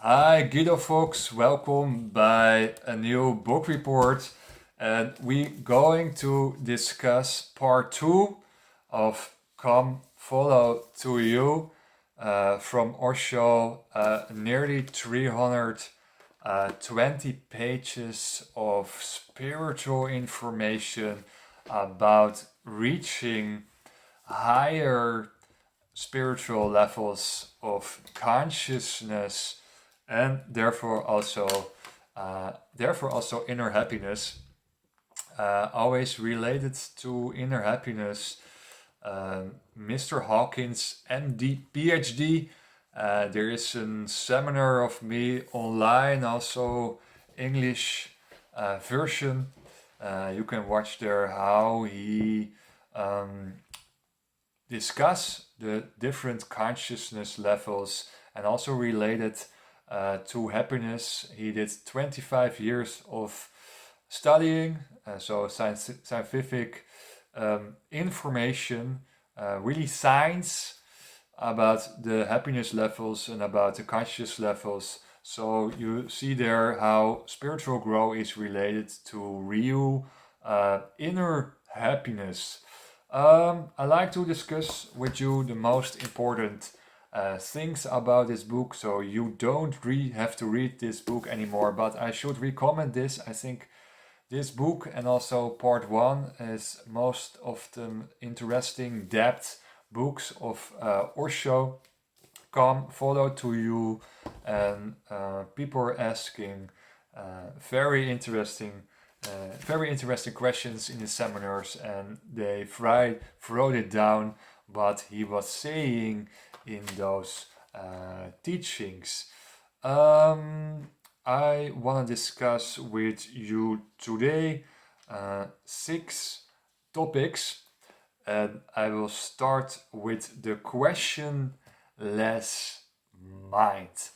Hi Guido folks, welcome by a new book report, and we going to discuss part 2 of Come Follow to You from Osho, nearly 320 pages of spiritual information about reaching higher spiritual levels of consciousness and therefore also inner happiness. Always related to inner happiness, Mr. Hawkins, MD, PhD. There is a seminar of me online, also English version. You can watch there how he discuss the different consciousness levels and also related to happiness. He did 25 years of studying, so scientific information, really science about the happiness levels and about the conscious levels. So you see there how spiritual growth is related to real inner happiness. I like to discuss with you the most important things about this book, so you don't have to read this book anymore, but I should recommend this. I think this book and also part 1 is most of the interesting depth books of Osho. Come follow to you, and people are asking very interesting questions in the seminars, and they wrote it down what he was saying in those teachings. I want to discuss with you today 6 topics, and I will start with the questionless mind.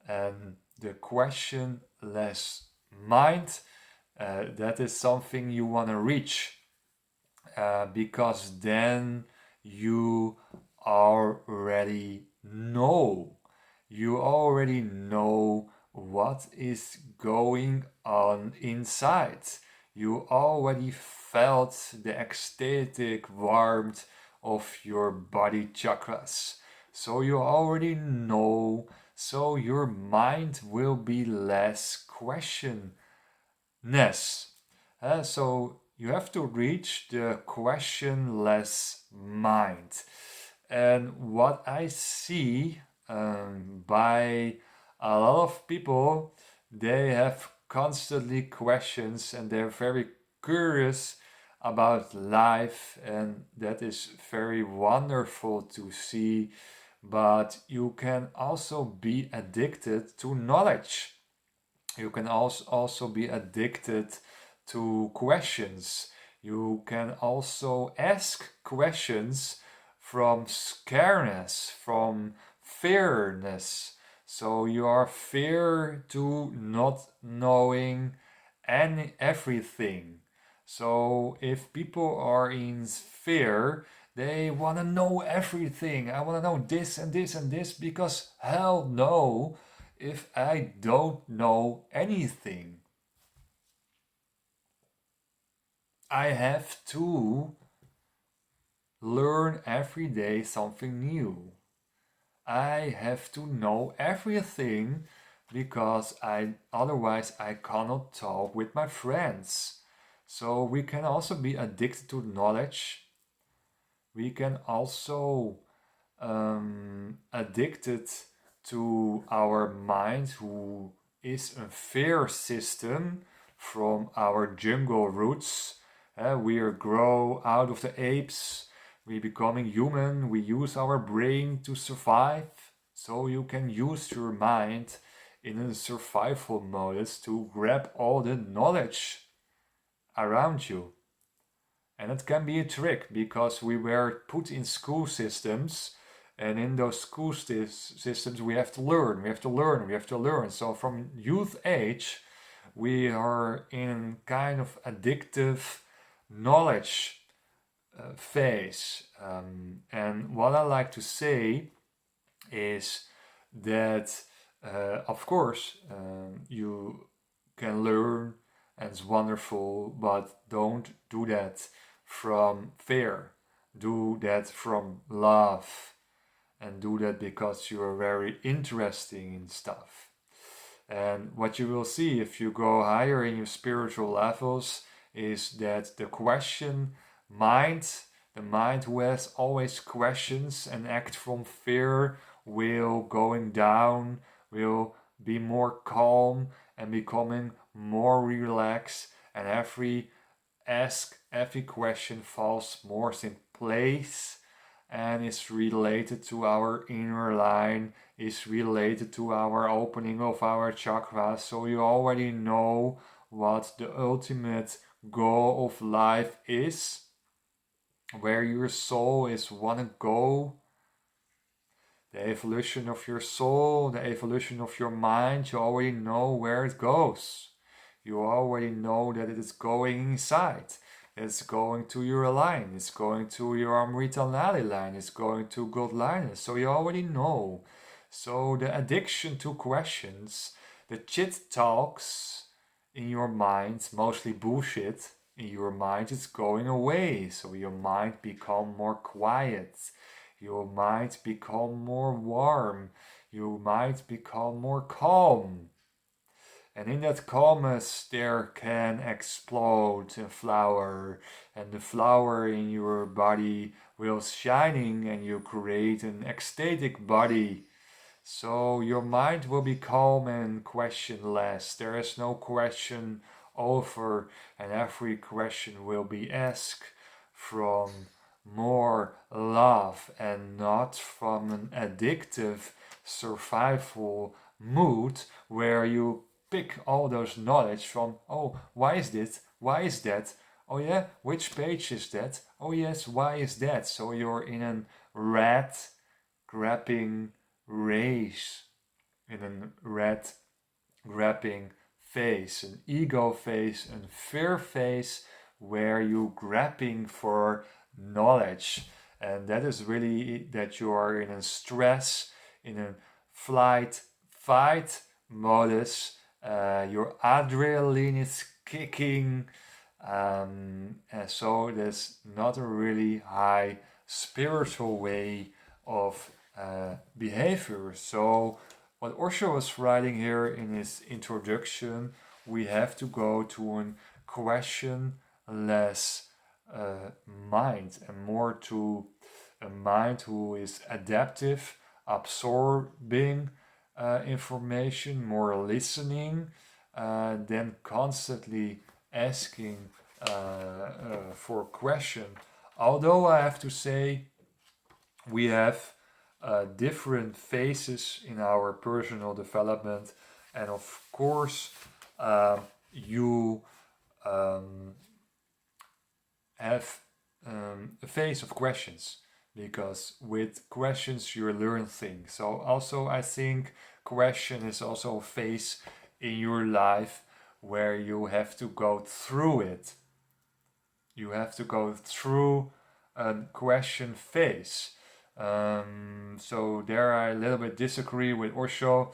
And the questionless mind, that is something you want to reach, because then you already know. You already know what is going on inside. You already felt the ecstatic warmth of your body chakras. So you already know, so your mind will be less questionless. So you have to reach the questionless mind. And what I see by a lot of people, they have constantly questions and they're very curious about life, and that is very wonderful to see. But you can also be addicted to knowledge. You can also be addicted to questions. You can also ask questions from scareness, from fearness. So you are fear to not knowing everything. So if people are in fear, they want to know everything. I want to know this and this and this, because hell no, if I don't know anything. I have to learn every day something new. I have to know everything, because otherwise I cannot talk with my friends. So we can also be addicted to knowledge. We can also addicted to our mind, who is a fear system from our jungle roots. We grow out of the apes, we becoming human, we use our brain to survive. So you can use your mind in a survival modus to grab all the knowledge around you. And it can be a trick, because we were put in school systems, and in those school systems we have to learn, we have to learn, we have to learn. So from youth age, we are in kind of addictive knowledge phase. And what I like to say is that Of course, you can learn and it's wonderful, but don't do that from fear. Do that from love, and do that because you are very interesting in stuff. And what you will see if you go higher in your spiritual levels is that mind, the mind who has always questions and act from fear, will going down, will be more calm and becoming more relaxed, and every question falls more in place and is related to our inner line, is related to our opening of our chakras. So you already know what the ultimate goal of life is, where your soul is wanna go, the evolution of your soul, the evolution of your mind. You already know where it goes. You already know that it is going inside. It's going to your line. It's going to your Amrita Nali line. It's going to God liners. So you already know. So the addiction to questions, the chit talks in your mind, mostly bullshit in your mind, is going away. So your mind become more quiet. You might become more warm. You might become more calm. And in that calmness, there can explode a flower, and the flower in your body will shining, and you create an ecstatic body. So your mind will be calm and questionless. There is no question over, and every question will be asked from more love and not from an addictive survival mood where you pick all those knowledge from, oh, why is this? Why is that? Oh yeah, which page is that? Oh yes, why is that? So you're in a rat grabbing race, in a rat grabbing phase, an ego phase, and fear phase, where you grabbing for knowledge. And that is really that you are in a stress, in a flight, fight modus. Your adrenaline is kicking. So there's not a really high spiritual way of behavior. So what Osho was writing here in his introduction, we have to go to a questionless mind, and more to a mind who is adaptive, absorbing information, more listening, than constantly asking for question. Although I have to say, we have different phases in our personal development, and of course, you have a phase of questions, because with questions you learn things. So also I think question is also a phase in your life where you have to go through it. You have to go through a question phase. So there I a little bit disagree with Osho,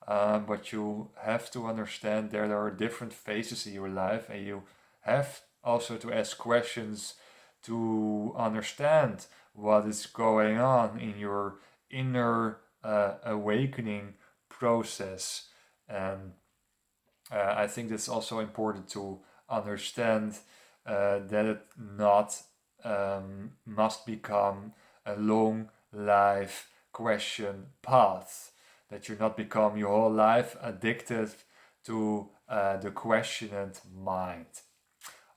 but you have to understand there are different phases in your life, and you have also to ask questions to understand what is going on in your inner awakening process. And I think that's also important to understand that it not must become a long life question path, that you not become your whole life addicted to the questioned mind.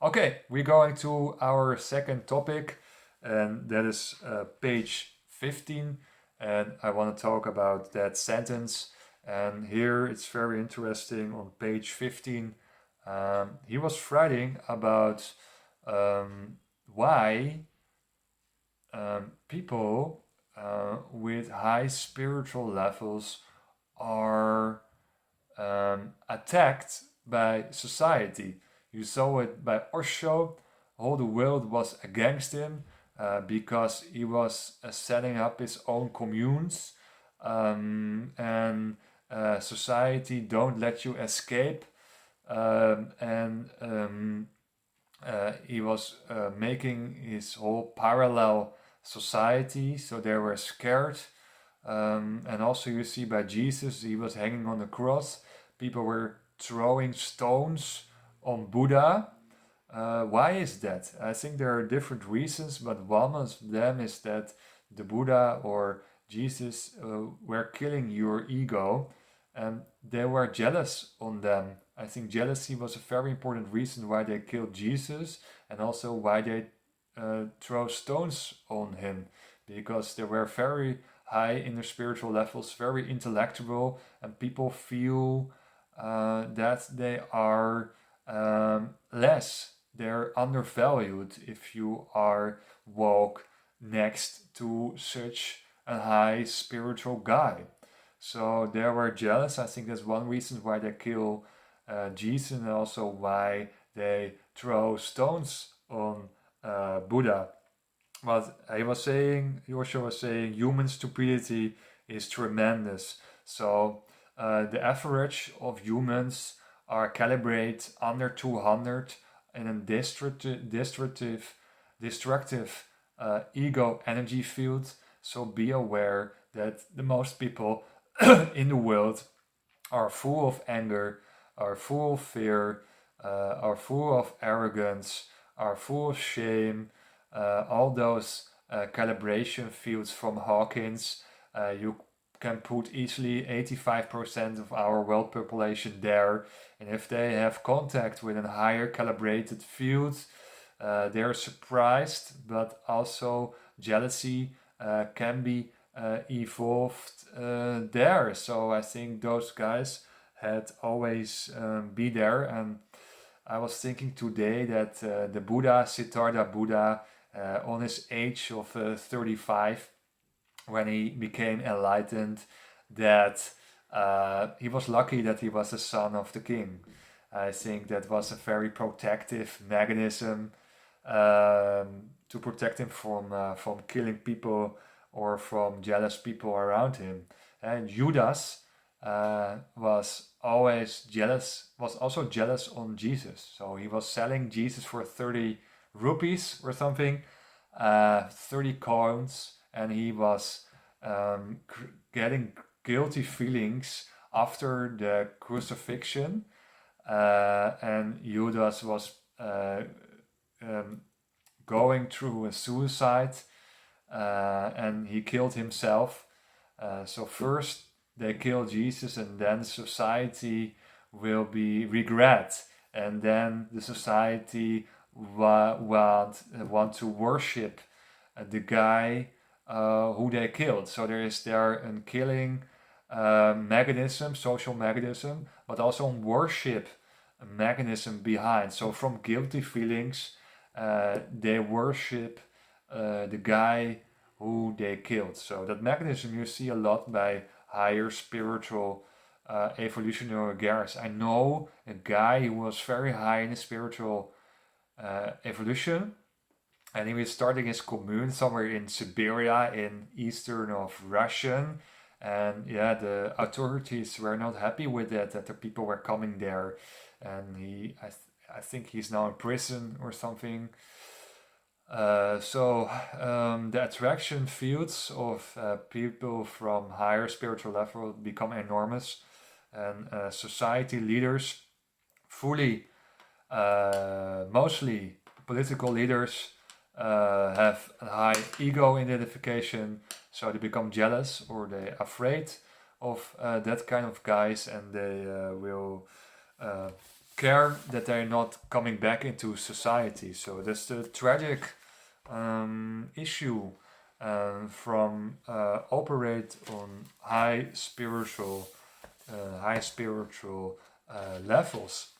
Okay, we're going to our second topic, and that is page 15, and I want to talk about that sentence. And here it's very interesting on page 15. He was writing about why people with high spiritual levels are attacked by society. You saw it by Osho. All the world was against him because he was setting up his own communes, and society don't let you escape. And he was making his whole parallel society, so they were scared. And also, you see by Jesus, he was hanging on the cross. People were throwing stones on Buddha. Why is that? I think there are different reasons, but one of them is that the Buddha or Jesus were killing your ego, and they were jealous on them. I think jealousy was a very important reason why they killed Jesus, and also why they throw stones on him, because they were very high in their spiritual levels, very intellectual, and people feel that they are less. They're undervalued if you are walk next to such a high spiritual guy. So they were jealous. I think that's one reason why they kill Jesus, and also why they throw stones on Buddha. But Joshua was saying, human stupidity is tremendous. So the average of humans are calibrated under 200 in a destructive ego energy field. So be aware that the most people in the world are full of anger, are full of fear, are full of arrogance, are full of shame, all those calibration fields from Hawkins. You can put easily 85% of our world population there, and if they have contact with a higher calibrated field, they're surprised, but also jealousy can be evolved there. So I think those guys had always be there. And I was thinking today that the Buddha, Siddhartha Buddha, on his age of 35, when he became enlightened, that he was lucky that he was the son of the king. I think that was a very protective mechanism to protect him from killing people or from jealous people around him. And Judas was always jealous, was also jealous on Jesus. So he was selling Jesus for 30 rupees or something, 30 coins, and he was getting guilty feelings after the crucifixion. And Judas was going through a suicide, and he killed himself. So first they kill Jesus, and then society will be regret, and then the society want to worship the guy who they killed. So there a killing mechanism, social mechanism, but also a worship mechanism behind. So from guilty feelings, they worship the guy who they killed. So that mechanism you see a lot by higher spiritual evolutionary gears. I know a guy who was very high in the spiritual evolution, and he was starting his commune somewhere in Siberia, in eastern of Russia. And yeah, the authorities were not happy with that the people were coming there, and I think he's now in prison or something. So the attraction fields of people from higher spiritual level become enormous, and society leaders, mostly political leaders, have a high ego identification, so they become jealous or they're afraid of that kind of guys, and they will care that they're not coming back into society. So that's the tragic issue from operate on high spiritual levels.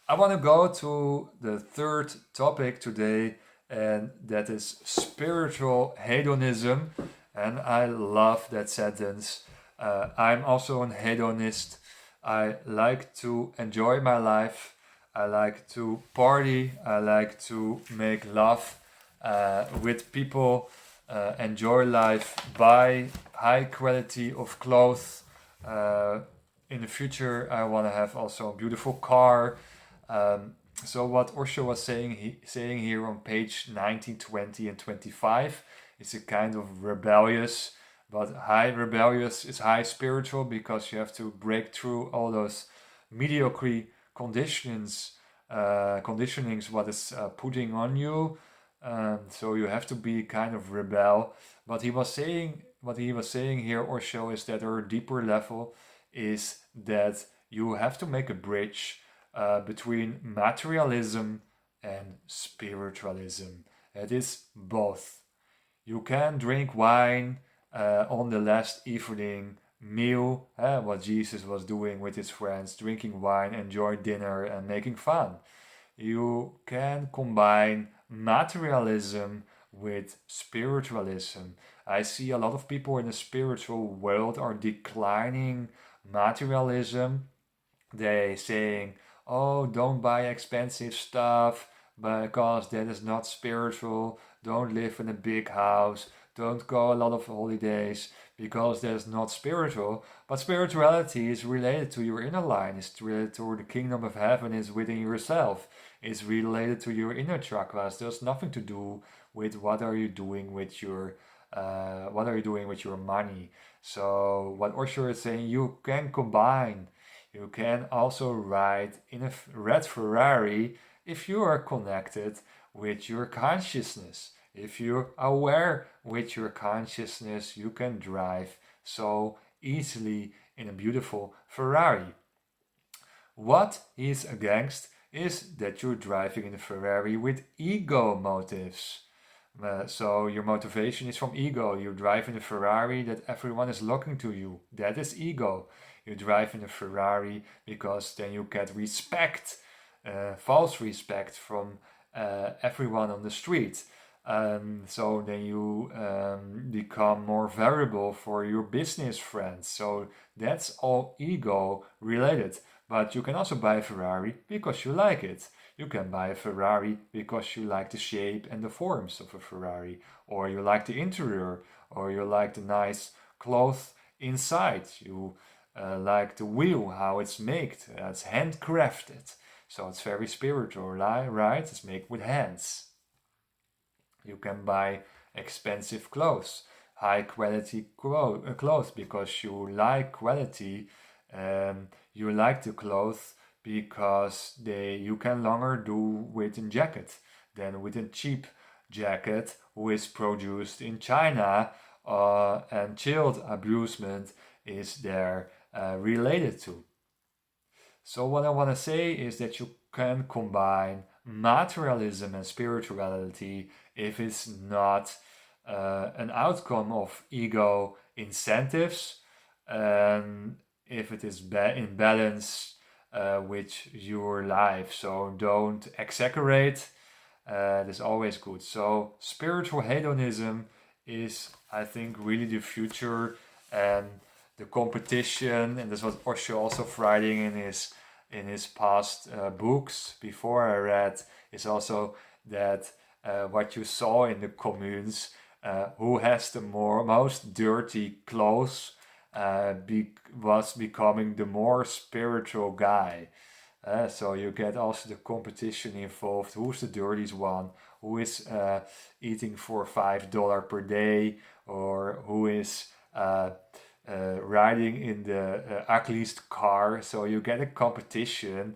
I want to go to the third topic today, and that is spiritual hedonism. And I love that sentence. I'm also an hedonist. I like to enjoy my life. I like to party. I like to make love with people. Enjoy life, buy high quality of clothes, Uh, in the future, I want to have also a beautiful car. Um, so what Osho was saying here on page 19, 20, and 25 is a kind of rebellious, but high rebellious is high spiritual because you have to break through all those mediocre conditionings what is putting on you. So you have to be kind of rebel. But what he was saying here, Osho, is that our deeper level is that you have to make a bridge between materialism and spiritualism. It is both. You can drink wine on the last evening meal, what Jesus was doing with his friends, drinking wine, enjoy dinner, and making fun. You can combine materialism with spiritualism. I see a lot of people in the spiritual world are declining materialism. They saying, "Oh, don't buy expensive stuff because that is not spiritual. Don't live in a big house. Don't go a lot of holidays because that is not spiritual." But spirituality is related to your inner line. It's related to the kingdom of heaven is within yourself. It's related to your inner chakras. There's nothing to do with what are you doing with your money. So what Osho is saying, you can combine. You can also ride in a red Ferrari if you are connected with your consciousness. If you're aware with your consciousness, you can drive so easily in a beautiful Ferrari. What he's against is that you're driving in a Ferrari with ego motives. So your motivation is from ego. You drive in a Ferrari that everyone is looking to you. That is ego. You drive in a Ferrari because then you get respect, false respect from everyone on the street. So then you become more valuable for your business friends. So that's all ego related. But you can also buy a Ferrari because you like it. You can buy a Ferrari because you like the shape and the forms of a Ferrari, or you like the interior, or you like the nice cloth inside. You like the wheel, how it's made. It's handcrafted. So it's very spiritual, right? It's made with hands. You can buy expensive clothes, high quality clothes because you like quality. You like the clothes because you can longer do with a jacket than with a cheap jacket who is produced in China, and child abusement is there related to. So what I want to say is that you can combine materialism and spirituality if it's not an outcome of ego incentives, and if it is in balance with your life. So don't exaggerate. That's always good. So spiritual hedonism is, I think, really the future, and the competition, and this was Osho also writing in his past books before I read, is also that what you saw in the communes, who has the most dirty clothes was becoming the more spiritual guy. So you get also the competition involved. Who's the dirtiest one? Who is eating for $5 per day, or who is riding in the ugliest car? So you get a competition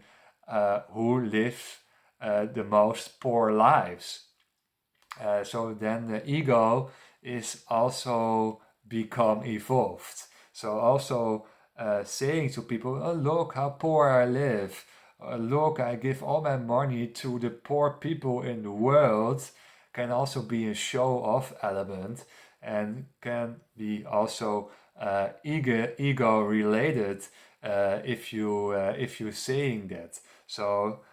who live the most poor lives. So then the ego is also become evolved. So also saying to people, "Oh, look how poor I live. Look, I give all my money to the poor people in the world," can also be a show-off element, and can be also ego related if you saying that. So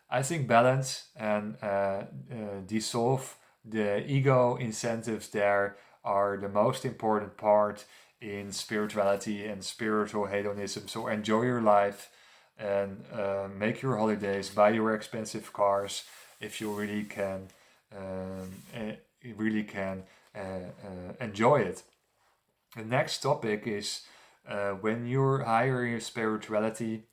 I think balance and dissolve the ego incentives there are the most important part in spirituality and spiritual hedonism. So enjoy your life and make your holidays, buy your expensive cars if you really can, enjoy it. The next topic is when you're higher in your spirituality,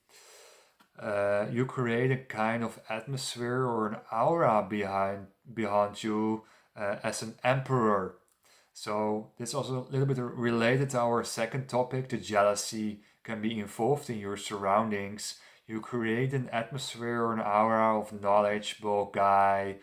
you create a kind of atmosphere or an aura behind you as an emperor. So this is also a little bit related to our second topic. The jealousy can be involved in your surroundings. You create an atmosphere or an aura of knowledgeable guy,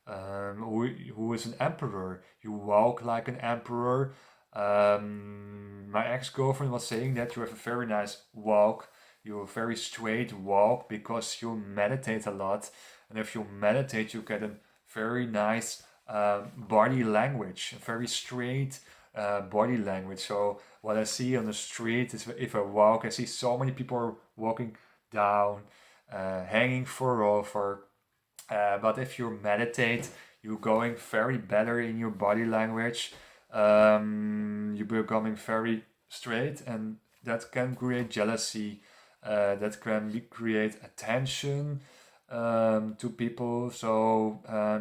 who is an emperor. You walk like an emperor. My ex-girlfriend was saying that you have a very nice walk. You have a very straight walk because you meditate a lot. And if you meditate, you get a very nice body language, a very straight body language. So what I see on the street is, if I walk, I see so many people are walking down, hanging forever. But if you meditate, you're going very better in your body language. You're becoming very straight, and that can create jealousy. That can create attention to people. So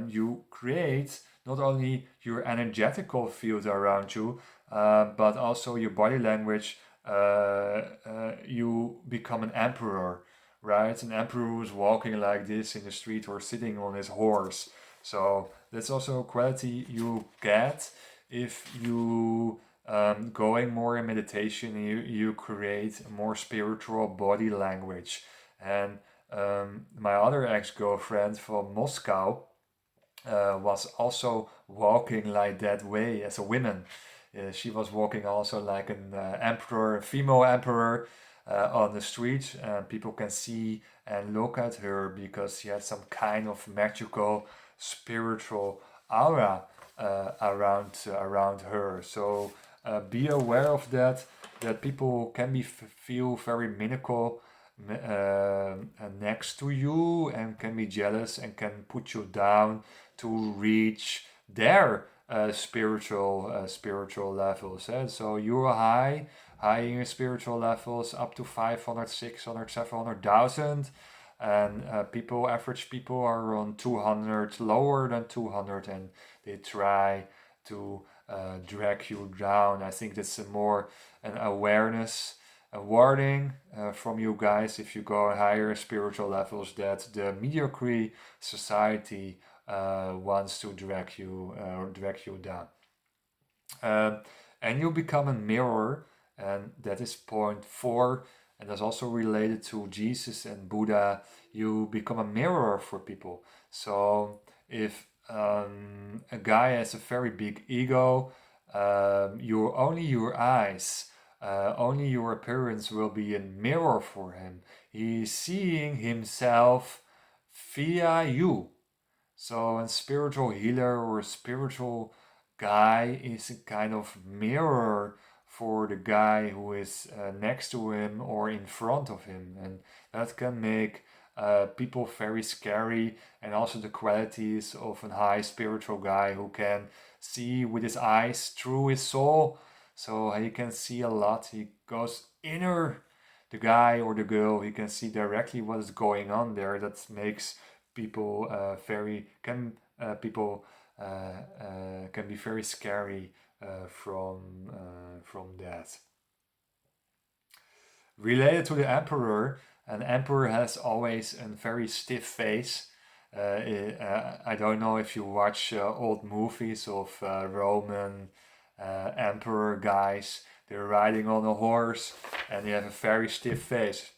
you create not only your energetical field around you, but also your body language. You become an emperor, right? An emperor who's walking like this in the street or sitting on his horse. So that's also a quality you get if you going more in meditation. You create a more spiritual body language. And my other ex-girlfriend from Moscow was also walking like that way as a woman. She was walking also like an emperor, a female emperor, on the street. People can see and look at her because she had some kind of magical, spiritual aura around her. So be aware of that. That people can feel very minimal next to you, and can be jealous and can put you down to reach their spiritual levels. So you're high in your spiritual levels, up to 500, 600, 700,000, and average people are on 200, lower than 200, and they try to drag you down. I think that's an awareness, a warning from you guys, if you go higher spiritual levels, that the mediocre society wants to drag you down. And you become a mirror, and that is point 4, and that's also related to Jesus and Buddha. You become a mirror for people. So if a guy has a very big ego, only your eyes, only your appearance will be a mirror for him. He's seeing himself via you. So a spiritual healer or a spiritual guy is a kind of mirror for the guy who is next to him or in front of him. And that can make people very scary. And also the qualities of a high spiritual guy who can see with his eyes through his soul. So he can see a lot. He goes inner the guy or the girl. He can see directly what is going on there. That makes people can be very scary from that. Related to the emperor, an emperor has always a very stiff face. I don't know if you watch old movies of Roman emperor guys. They're riding on a horse and they have a very stiff face,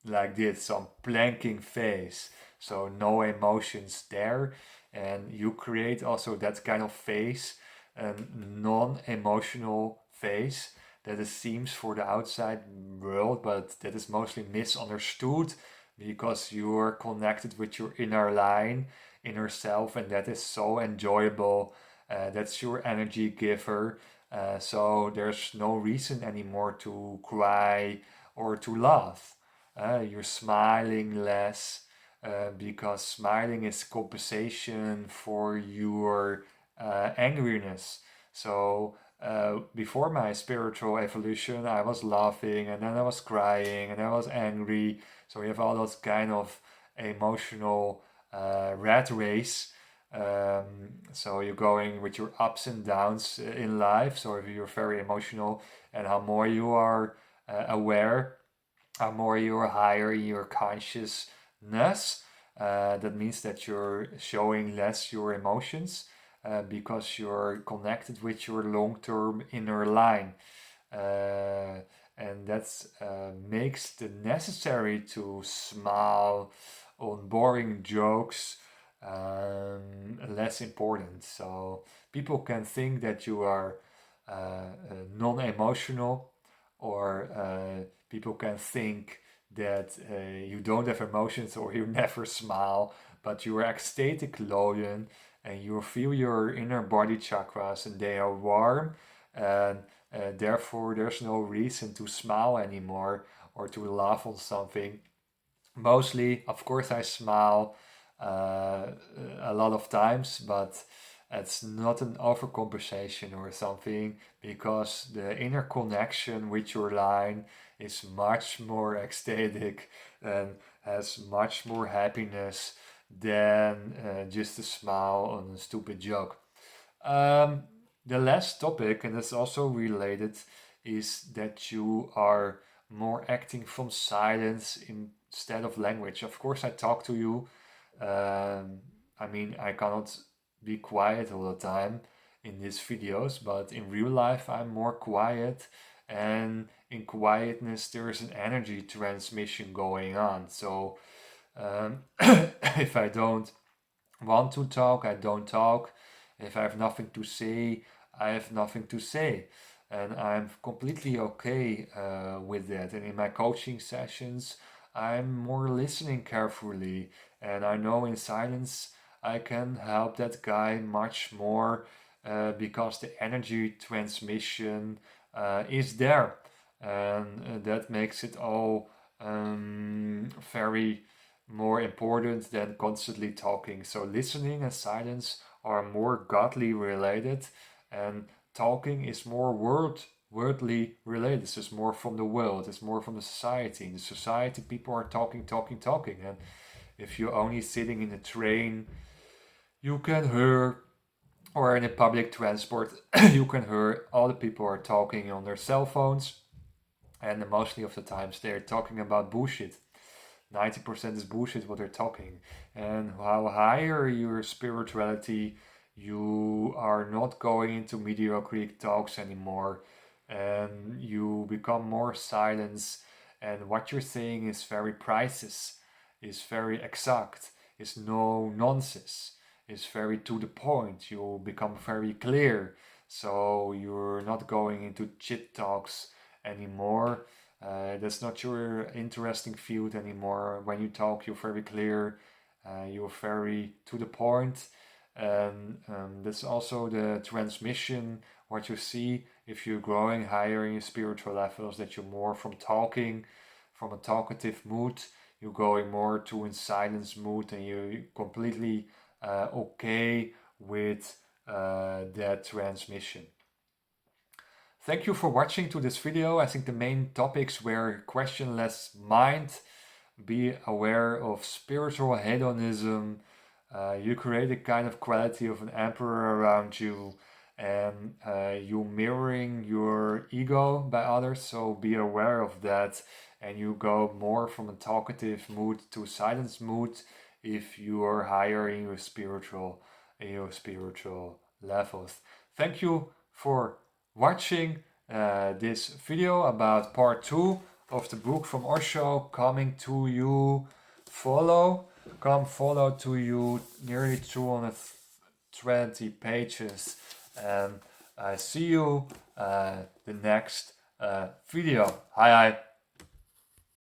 like this, some planking face. So no emotions there, and you create also that kind of face, a non-emotional face that it seems for the outside world, but that is mostly misunderstood because you're connected with your inner self, and that is so enjoyable. That's your energy giver. So there's no reason anymore to cry or to laugh. You're smiling less because smiling is compensation for your angriness. So before my spiritual evolution, I was laughing, and then I was crying, and I was angry. So we have all those kind of emotional rat race So you're going with your ups and downs in life. So if you're very emotional, and how more you are aware, how more you're higher in your consciousness, that means that you're showing less your emotions because you're connected with your long-term inner line. Uh, and that makes the necessary to smile on boring jokes less important. So people can think that you are non-emotional, or people can think that you don't have emotions or you never smile, but you are ecstatic loyal, and you feel your inner body chakras and they are warm, and therefore there's no reason to smile anymore or to laugh on something. Mostly, of course, I smile a lot of times, but it's not an overcompensation or something, because the inner connection with your line is much more ecstatic and has much more happiness than just a smile on a stupid joke. Um, the last topic, and it's also related, is that you are more acting from silence instead of language. Of course, I talk to you. I mean, I cannot be quiet all the time in these videos, but in real life, I'm more quiet. And in quietness, there is an energy transmission going on. So if I don't want to talk, I don't talk. If I have nothing to say, I have nothing to say. And I'm completely okay with that. And in my coaching sessions, I'm more listening carefully. And I know in silence, I can help that guy much more because the energy transmission is there. And that makes it all very more important than constantly talking. So listening and silence are more godly related, and talking is more worldly related. This is more from the world, it's more from the society. In the society, people are talking, talking, talking. And if you're only sitting in a train, you can hear, or in a public transport, you can hear all the people are talking on their cell phones. And mostly of the times they're talking about bullshit. 90% is bullshit what they're talking. And how higher your spirituality, you are not going into mediocre talks anymore, and you become more silence, and what you're saying is very precise, is very exact, is no nonsense, is very to the point. You become very clear, so you're not going into chit talks anymore. That's not your interesting field anymore. When you talk, you're very clear, you're very to the point, and that's also the transmission. What you see if you're growing higher in your spiritual levels, that you're more from talking, from a talkative mood, you're going more to a silence mood, and you're completely okay with that transmission. Thank you for watching to this video. I think the main topics were questionless mind, be aware of spiritual hedonism, you create a kind of quality of an emperor around you, and you mirroring your ego by others, so be aware of that, and you go more from a talkative mood to a silence mood if you are higher in your spiritual levels. Thank you for watching this video about part 2 of the book from Osho, Coming to You. Come follow to you, nearly 220 pages, and I see you the next video. Hi.